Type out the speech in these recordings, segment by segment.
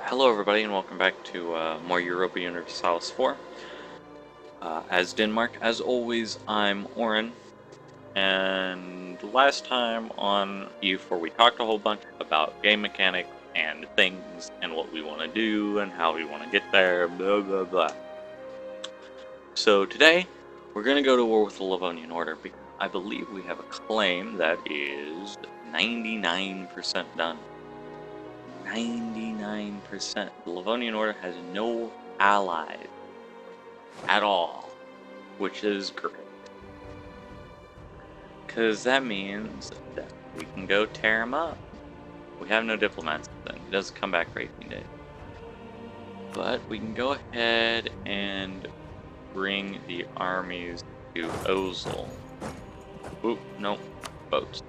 Hello everybody and welcome back to more Europa Universalis 4. As Denmark, as always, I'm Oren, and last time on EU4 we talked a whole bunch about game mechanics and things and what we want to do and how we want to get there, blah blah blah. So today, we're going to go to war with the Livonian Order because I believe we have a claim that is 99% done. 99%. The Livonian Order has no allies at all, which is great. Because that means that we can go tear him up. We have no diplomats then. He doesn't come back for 18 days. But we can go ahead and bring the armies to Ozil. Oop, no, boats.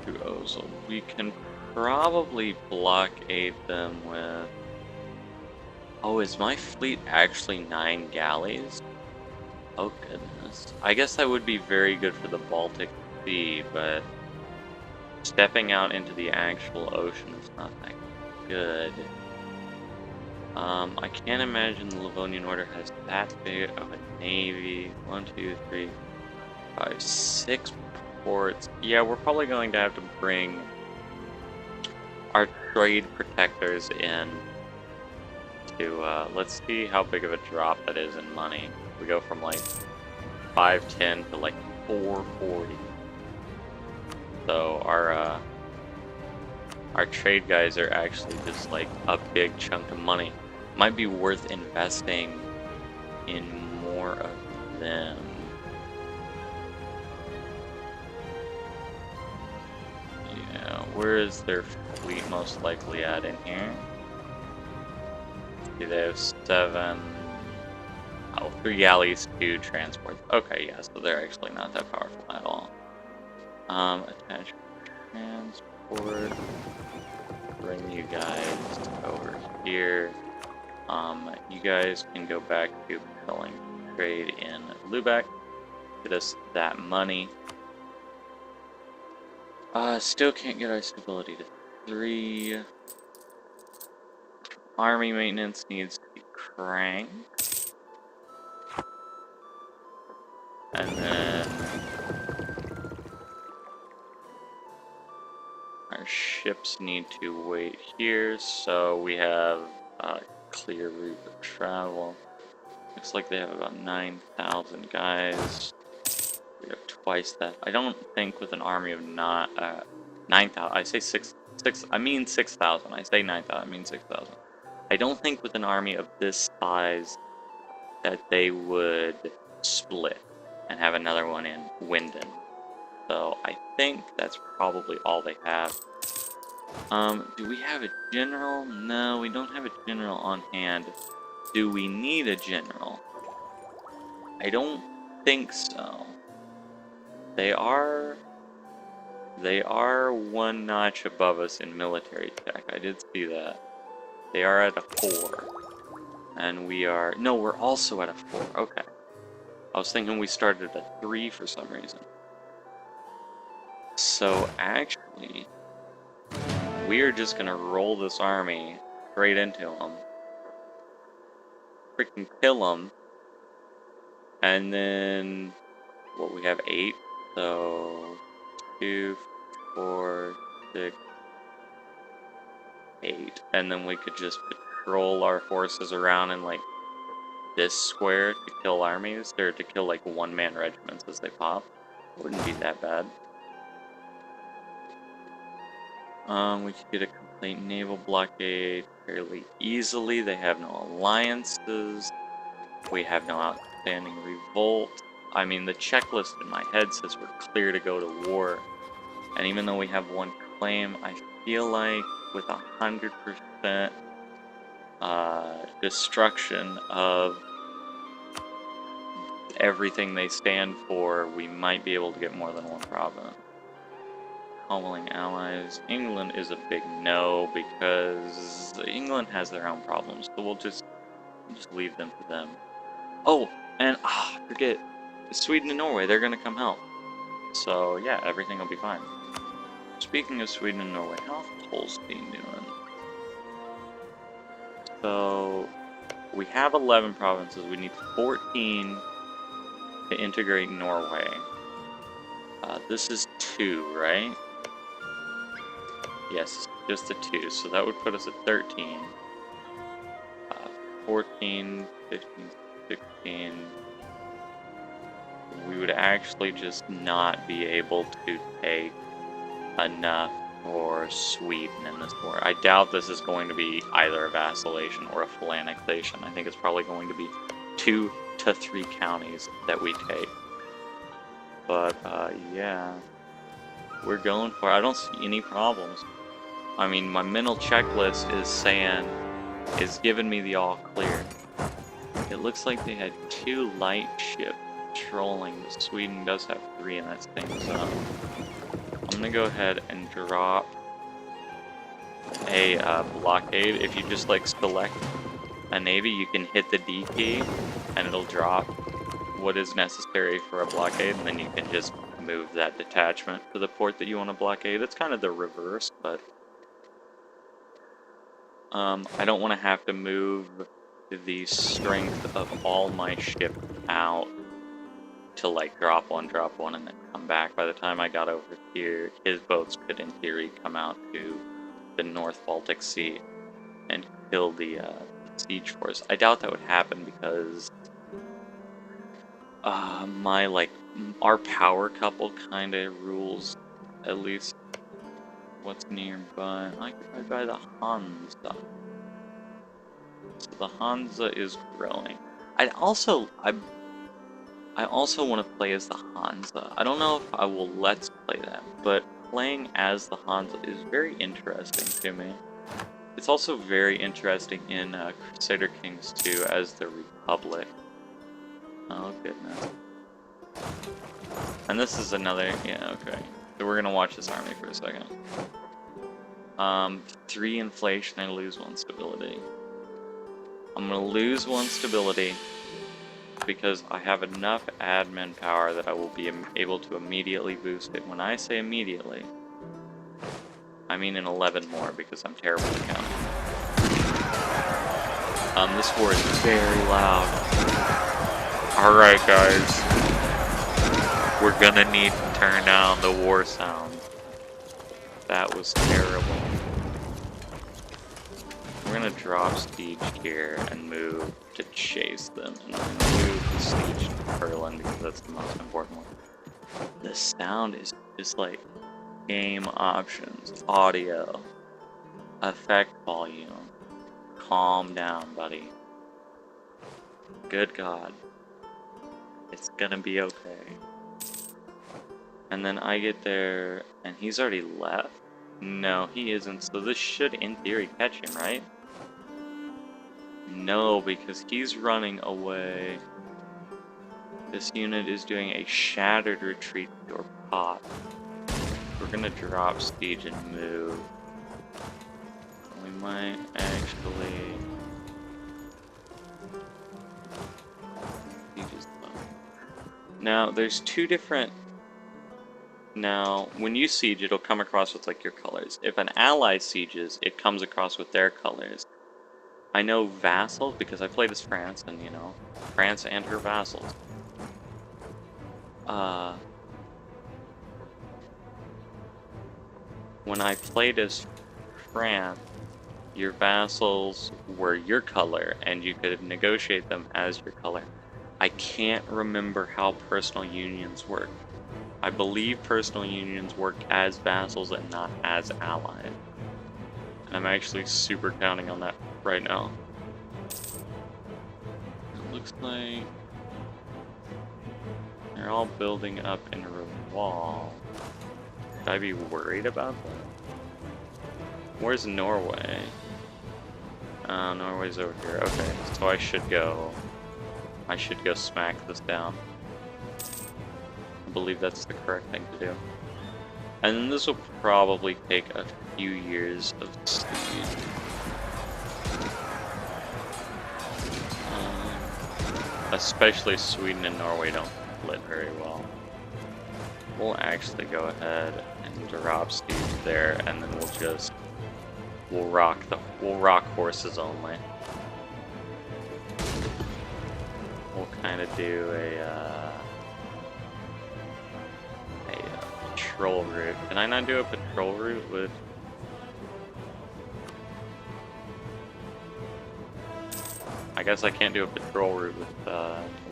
To Ozil. We can probably blockade them with... Oh, is my fleet actually 9 galleys? Oh goodness. I guess that would be very good for the Baltic Sea, but stepping out into the actual ocean is not that good. I can't imagine the Livonian Order has that big of a navy. 1, 2, 3, 5, 6 ports. Yeah, we're probably going to have to bring our trade protectors in to, let's see how big of a drop that is in money. We go from like 510 to like 440. So our trade guys are actually just like a big chunk of money. Might be worth investing in more of them. Yeah, where is their fleet most likely at in here? See, they have 7. Oh, 3 galleys, 2 transports. Okay, yeah, so they're actually not that powerful at all. Attach transport. Bring you guys over here. You guys can go back to selling trade in Lubeck. Get us that money. Still can't get our stability to 3. Army maintenance needs to be cranked. And then our ships need to wait here, so we have a clear route of travel. Looks like they have about 9,000 guys. We have twice that. I don't think with an army of 9,000. I say 6. I mean 6,000. I say 9,000. I mean 6,000. I don't think with an army of this size that they would split and have another one in Winden. So I think that's probably all they have. Do we have a general? No, we don't have a general on hand. Do we need a general? I don't think so. They are one notch above us in military tech. I did see that. They are at a 4. And we are... No, we're also at a 4. Okay. I was thinking we started at 3 for some reason. So, actually, we are just gonna roll this army straight into them. Freaking kill them. And then... What, we have 8? So... 2, 4, 6... 8, and then we could just patrol our forces around in like this square to kill armies, or to kill like one-man regiments as they pop. Wouldn't be that bad. We could get a complete naval blockade fairly easily. They have no alliances. We have no outstanding revolt. I mean, the checklist in my head says we're clear to go to war, and even though we have one claim, I feel like with 100% destruction of everything they stand for, we might be able to get more than one province. Calling allies. England is a big no because England has their own problems, so we'll just leave them to them. Oh, and forget, Sweden and Norway, they're gonna come help. So yeah, everything will be fine. Speaking of Sweden and Norway, how's Holstein doing? So we have 11 provinces. We need 14 to integrate Norway. This is 2, right? Yes, just the 2. So that would put us at 13. 14, 15, 16. We would actually just not be able to take enough for Sweden in this war. I doubt this is going to be either a vassalation or a full annexation. I think it's probably going to be 2 to 3 counties that we take. But, yeah. We're going for it. I don't see any problems. I mean, my mental checklist is giving me the all clear. It looks like they had 2 light ships patrolling. Sweden does have 3 in that same zone. I'm gonna go ahead and drop a blockade. If you just like select a navy, you can hit the D key and it'll drop what is necessary for a blockade, and then you can just move that detachment to the port that you want to blockade. It's kind of the reverse, but I don't want to have to move the strength of all my ships out to like drop one, and then come back. By the time I got over here, his boats could in theory come out to the North Baltic Sea and kill the siege force. I doubt that would happen because our power couple kind of rules at least what's nearby. I could try by the Hansa. So the Hansa is growing. I also want to play as the Hansa. I don't know if I will let's play that, but playing as the Hansa is very interesting to me. It's also very interesting in Crusader Kings 2 as the Republic. Oh goodness. And this is another, yeah, okay. So we're gonna watch this army for a second. 3 inflation and lose 1 stability. I'm gonna lose 1 stability because I have enough admin power that I will be able to immediately boost it. When I say immediately, I mean in 11 more because I'm terrible at counting. This war is very loud. Alright guys, we're gonna need to turn down the war sound. That was terrible. We're gonna drop siege here and move to chase them. And I'm gonna move the siege to Berlin because that's the most important one. The sound is just like game options, audio, effect volume. Calm down, buddy. Good God. It's gonna be okay. And then I get there, and he's already left? No, he isn't, so this should, in theory, catch him, right? No, because he's running away. This unit is doing a shattered retreat to your pot. We're gonna drop siege and move. We might actually... Now, there's 2 different... Now, when you siege, it'll come across with, like, your colors. If an ally sieges, it comes across with their colors. I know vassals, because I played as France, and, you know, France and her vassals. When I played as France, your vassals were your color, and you could negotiate them as your color. I can't remember how personal unions work. I believe personal unions work as vassals and not as allies. And I'm actually super counting on that right now. It looks like they're all building up in a wall. Should I be worried about that? Where's Norway? Norway's over here. Okay, so I should go smack this down. I believe that's the correct thing to do. And then this will probably take a few years of siege. Especially Sweden and Norway don't split very well. We'll actually go ahead and drop siege there, and then we'll just We'll rock horses only. We'll kind of do a patrol route. Can I not do a patrol route with? I guess I can't do a patrol route with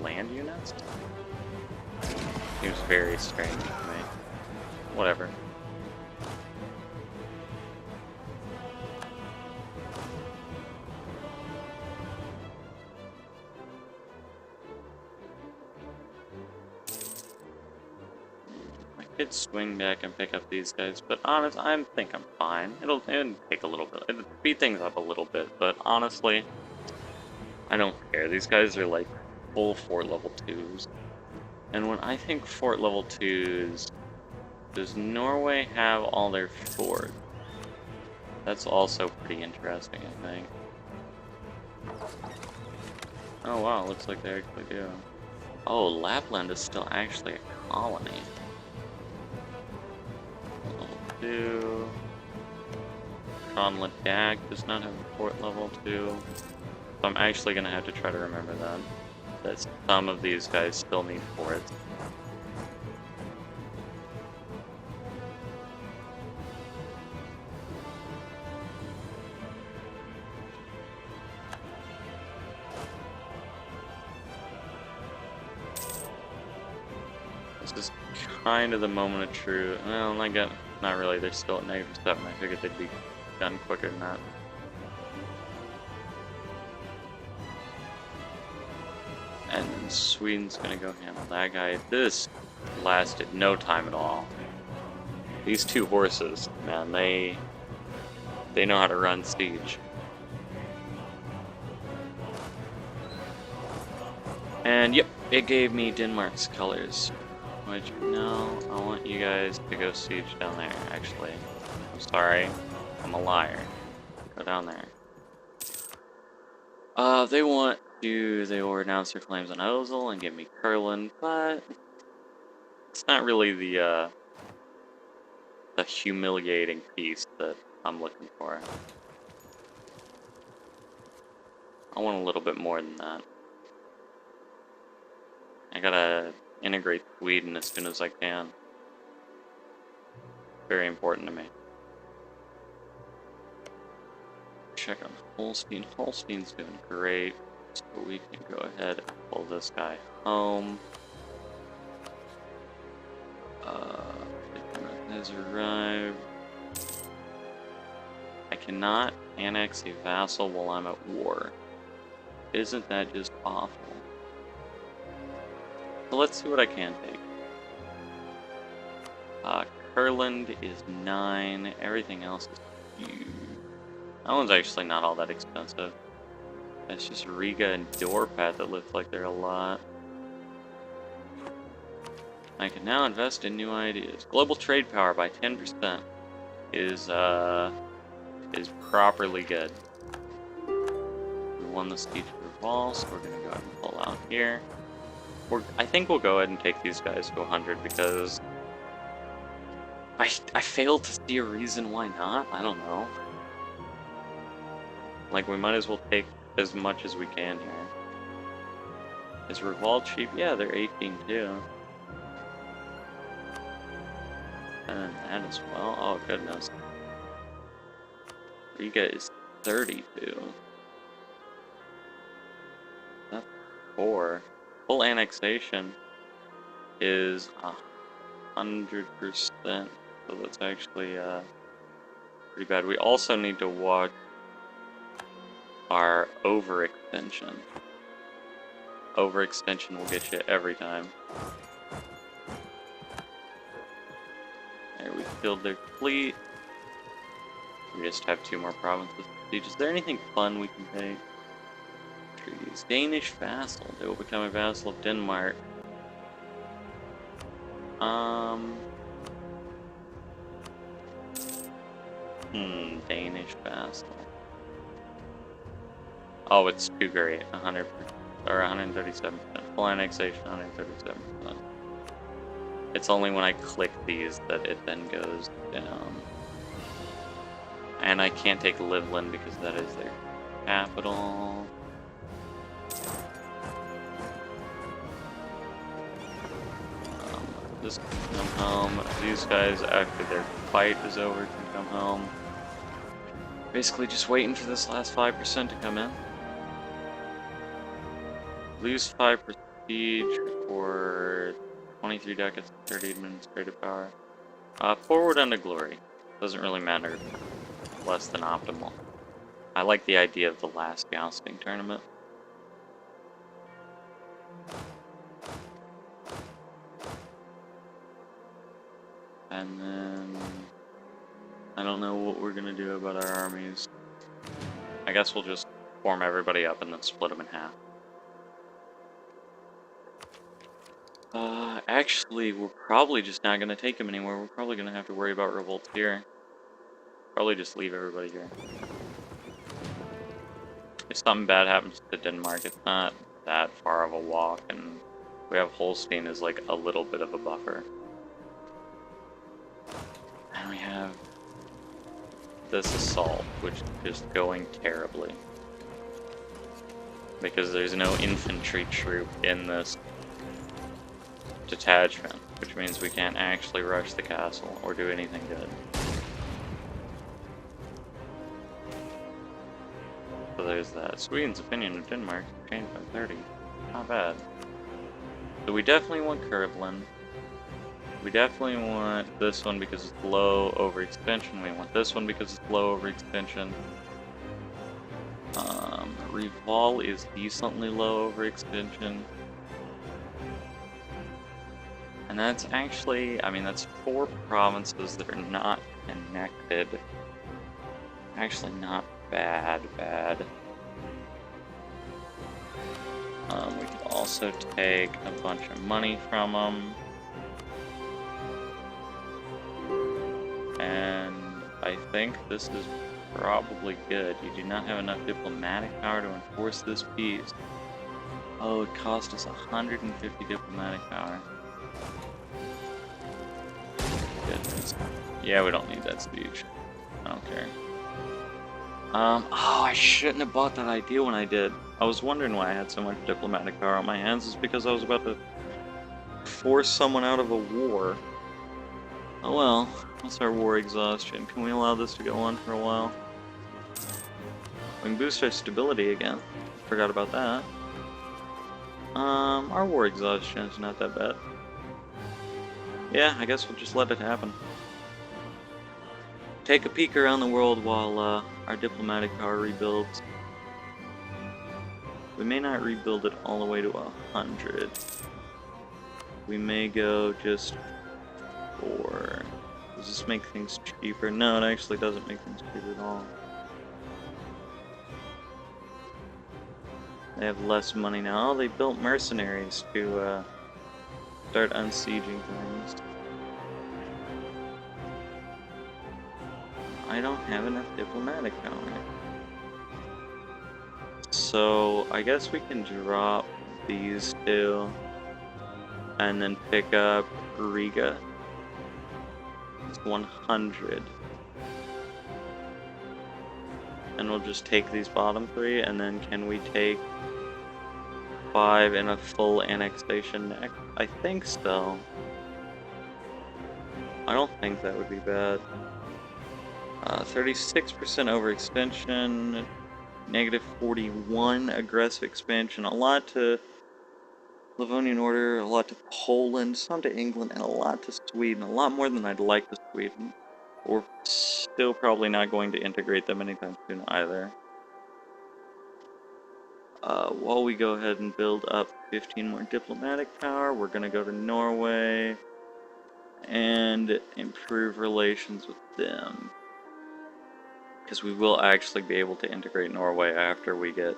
land units. Seems very strange to me. Whatever. I could swing back and pick up these guys, but honestly, I think I'm fine. It'll take a little bit. It'll speed things up a little bit, but honestly, I don't care. These guys are like full fort level 2s. And when I think fort level 2s, does Norway have all their forts? That's also pretty interesting, I think. Oh wow, looks like they actually do. Oh, Lapland is still actually a colony. Level 2. Kronladag does not have a fort level 2. So I'm actually going to have to try to remember that some of these guys still need forts. This is kind of the moment of truth. Well, not really. They're still at -7. I figured they'd be done quicker than that. And then Sweden's gonna go handle that guy. This lasted no time at all. These two horses, man, they know how to run siege. And yep, it gave me Denmark's colors. Which, no, I want you guys to go siege down there, actually. I'm sorry, I'm a liar. Go down there. They want to, they will renounce their claims on Osel and give me Kurland, but it's not really the humiliating piece that I'm looking for. I want a little bit more than that. I gotta integrate Sweden as soon as I can. Very important to me. Check on Holstein. Holstein's doing great, so we can go ahead and pull this guy home. Has arrived. I cannot annex a vassal while I'm at war. Isn't that just awful? So let's see what I can take. Kurland is 9. Everything else is huge. That one's actually not all that expensive. It's just Riga and Dorpat that look like they're a lot. I can now invest in new ideas. Global trade power by 10% is properly good. We won the siege of Reval, so we're gonna go ahead and pull out here. I think we'll go ahead and take these guys to 100 because I failed to see a reason why not. I don't know. Like, we might as well take as much as we can here. Is Reval cheap? Yeah, they're 18 too. And that as well. Oh goodness. Riga is 32. That's 4. Full annexation is 100%. So that's actually pretty bad. We also need to watch our overextension. Overextension will get you every time. There, we filled their fleet. We just have 2 more provinces. Is there anything fun we can take? Treaties. Danish vassal. They will become a vassal of Denmark. Danish vassal. Oh, it's too great. 100 or 137%. Full annexation, 137%. It's only when I click these that it then goes down. And I can't take Livland because that is their capital. This can come home. These guys, after their fight is over, can come home. Basically just waiting for this last 5% to come in. Lose 5 prestige for 23 ducats, 30 administrative power. Forward unto glory. Doesn't really matter. Less than optimal. I like the idea of the last jousting tournament. And then I don't know what we're gonna do about our armies. I guess we'll just form everybody up and then split them in half. Actually, we're probably just not gonna take them anymore. We're probably gonna have to worry about revolts here. Probably just leave everybody here. If something bad happens to Denmark, it's not that far of a walk, and we have Holstein as like a little bit of a buffer. And we have this assault, which is just going terribly. Because there's no infantry troop in this detachment, which means we can't actually rush the castle or do anything good. So there's that. Sweden's opinion of Denmark changed by 30. Not bad. So we definitely want Curveland. We definitely want this one because it's low overextension. We want this one because it's low overextension. Rival is decently low overextension. And that's actually, I mean, that's 4 provinces that are not connected. Actually not bad. We could also take a bunch of money from them. And I think this is probably good. You do not have enough diplomatic power to enforce this peace. Oh, it cost us 150 diplomatic power. Goodness. Yeah, we don't need that speech. I don't care. Oh, I shouldn't have bought that idea when I did. I was wondering why I had so much diplomatic power on my hands. It's because I was about to force someone out of a war. Oh well, that's our war exhaustion. Can we allow this to go on for a while? We can boost our stability again. Forgot about that. Our war exhaustion is not that bad. Yeah, I guess we'll just let it happen. Take a peek around the world while our diplomatic power rebuilds. We may not rebuild it all the way to 100. We may go just for... Does this make things cheaper? No, it actually doesn't make things cheaper at all. They have less money now. Oh, they built mercenaries to start unsieging things. I don't have enough diplomatic power. So I guess we can drop these two and then pick up Riga. It's 100. And we'll just take these bottom 3, and then can we take 5 in a full annexation next? I think so. I don't think that would be bad. 36% overextension, negative 41 aggressive expansion, a lot to Livonian Order, a lot to Poland, some to England, and a lot to Sweden. A lot more than I'd like to Sweden. We're still probably not going to integrate them anytime soon either. While we go ahead and build up 15 more diplomatic power, we're going to go to Norway and improve relations with them. Because we will actually be able to integrate Norway after we get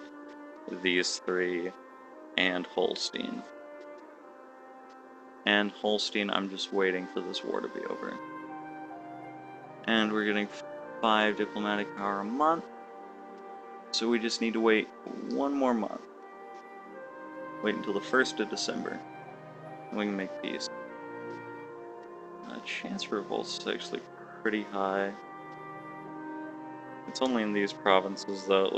these 3 and Holstein. And Holstein, I'm just waiting for this war to be over. And we're getting 5 diplomatic power a month. So we just need to wait 1 more month. Wait until the 1st of December. And we can make peace. Chance for revolt is actually pretty high. It's only in these provinces, though, it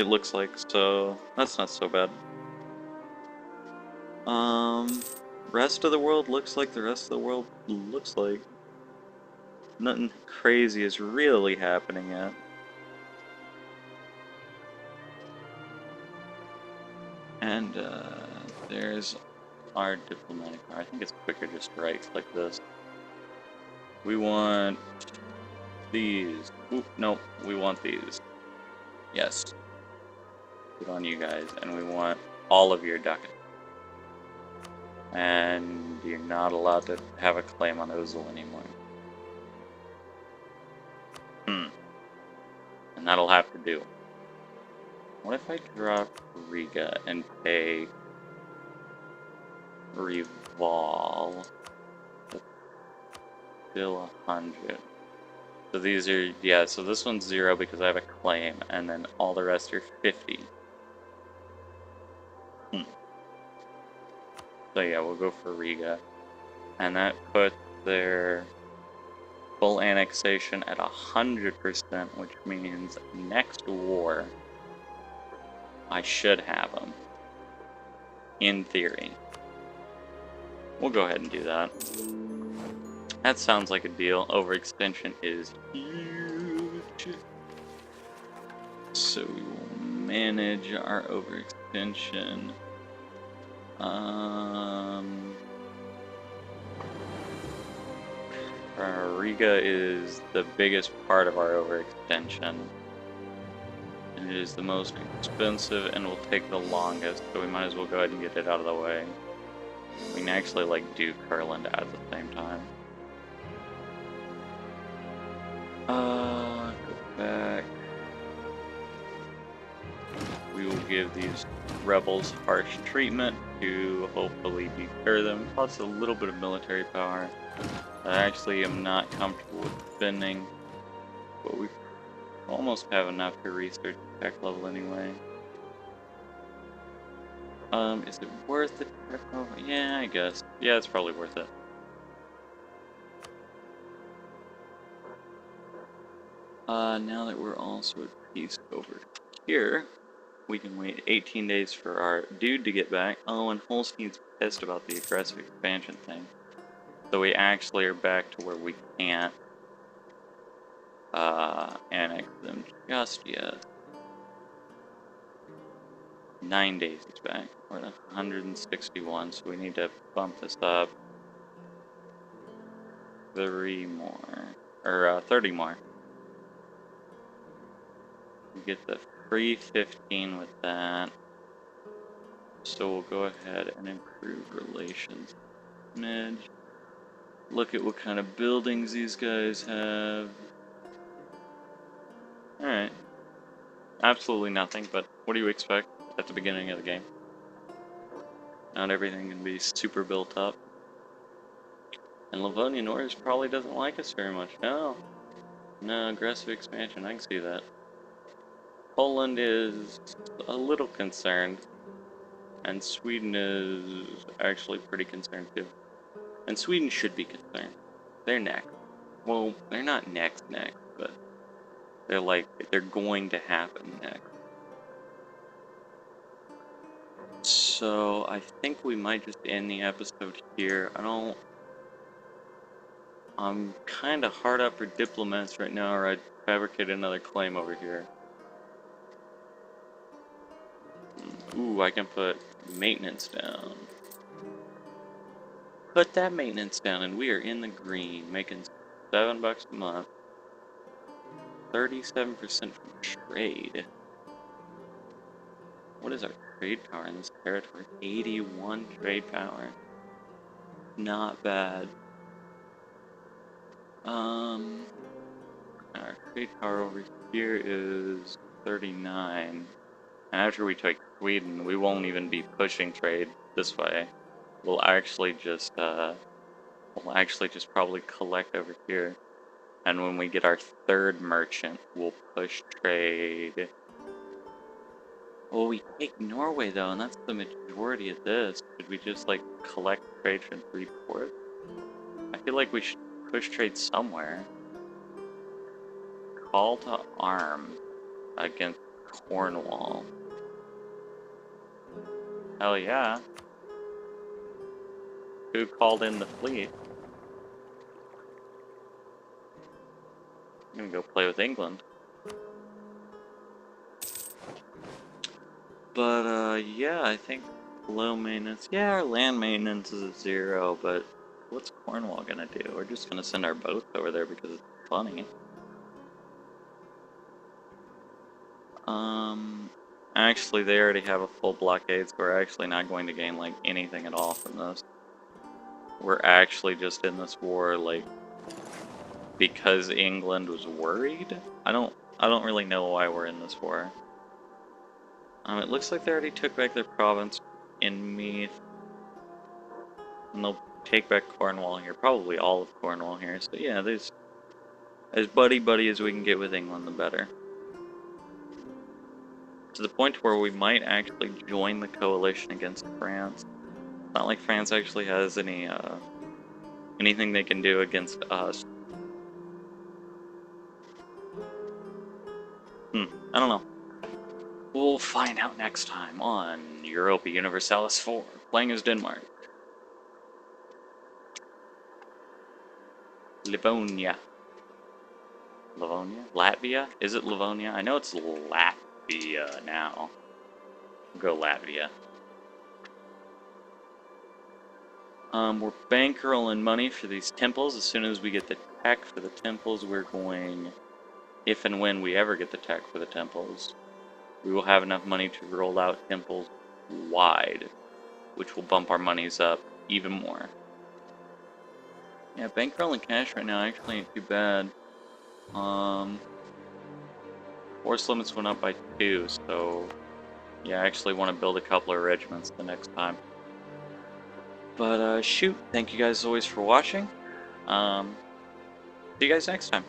looks like, so that's not so bad. Rest of the world looks like the rest of the world looks like. Nothing crazy is really happening yet. And, there's our diplomatic power. I think it's quicker just to right-click this. We want these. Oop, no, we want these. Yes. Good on you guys. And we want all of your ducats. And you're not allowed to have a claim on Ozel anymore. And that'll have to do. What if I drop Riga and pay Rival still 100? So these are, yeah, so this one's 0 because I have a claim, and then all the rest are 50. So yeah, we'll go for Riga. And that puts their full annexation at 100%, which means next war, I should have them. In theory. We'll go ahead and do that. That sounds like a deal. Overextension is huge. So we will manage our overextension. Riga is the biggest part of our overextension. And it is the most expensive and will take the longest, so we might as well go ahead and get it out of the way. We can actually do Kurland at the same time. Go back. We will give these rebels harsh treatment to hopefully deter them, plus a little bit of military power. I actually am not comfortable with spending, but we almost have enough to research tech level anyway. Is it worth it? Yeah, I guess. Yeah, it's probably worth it. Now that we're also at peace over here, we can wait 18 days for our dude to get back. Oh, and Holstein's pissed about the aggressive expansion thing. So we actually are back to where we can't annex them just yet. 9 days he's back. We're at 161, so we need to bump this up 30 more. We get the free 15 with that. So we'll go ahead and improve relations. Smidge. Look at what kind of buildings these guys have. Alright. Absolutely nothing, but what do you expect at the beginning of the game? Not everything can be super built up. And Livonia Norris probably doesn't like us very much. No, aggressive expansion, I can see that. Poland is a little concerned. And Sweden is actually pretty concerned too. And Sweden should be concerned. They're next. Well, they're not next, but they're going to happen next. So I think we might just end the episode here. I'm kind of hard up for diplomats right now, or I'd fabricate another claim over here. Ooh, I can put maintenance down. Put that maintenance down, and we are in the green, making $7 a month. 37% from trade. What is our trade power in this territory? 81 trade power. Not bad. Our trade power over here is 39. And after we take Sweden, we won't even be pushing trade this way. We'll actually just probably collect over here. And when we get our third merchant, we'll push trade. Well, we take Norway though, and that's the majority of this. Should we just collect trade from 3/4? I feel like we should push trade somewhere. call to arms against Cornwall. Hell yeah. Who called in the fleet? I'm gonna go play with England. But, yeah, I think low maintenance. Yeah, our land maintenance is at 0, but what's Cornwall gonna do? We're just gonna send our boats over there because it's funny. Actually, they already have a full blockade, so we're actually not going to gain, like, anything at all from this. We're actually just in this war, like, because England was worried? I don't really know why we're in this war. It looks like they already took back their province in Meath. And they'll take back Cornwall here, probably all of Cornwall here. So yeah, there's as buddy as we can get with England, the better. To the point where we might actually join the coalition against France. It's not like France actually has any anything they can do against us. I don't know. We'll find out next time on Europa Universalis 4, playing as Denmark. Livonia. Livonia? Latvia? Is it Livonia? I know it's Latvia now. We'll go Latvia. We're bankrolling money for these temples. As soon as we get the tech for the temples, we're going... If and when we ever get the tech for the temples, we will have enough money to roll out temples wide, which will bump our monies up even more. Yeah, bankrolling cash right now actually ain't too bad. Force limits went up by 2, so yeah, I actually want to build a couple of regiments the next time. But shoot, thank you guys as always for watching. See you guys next time.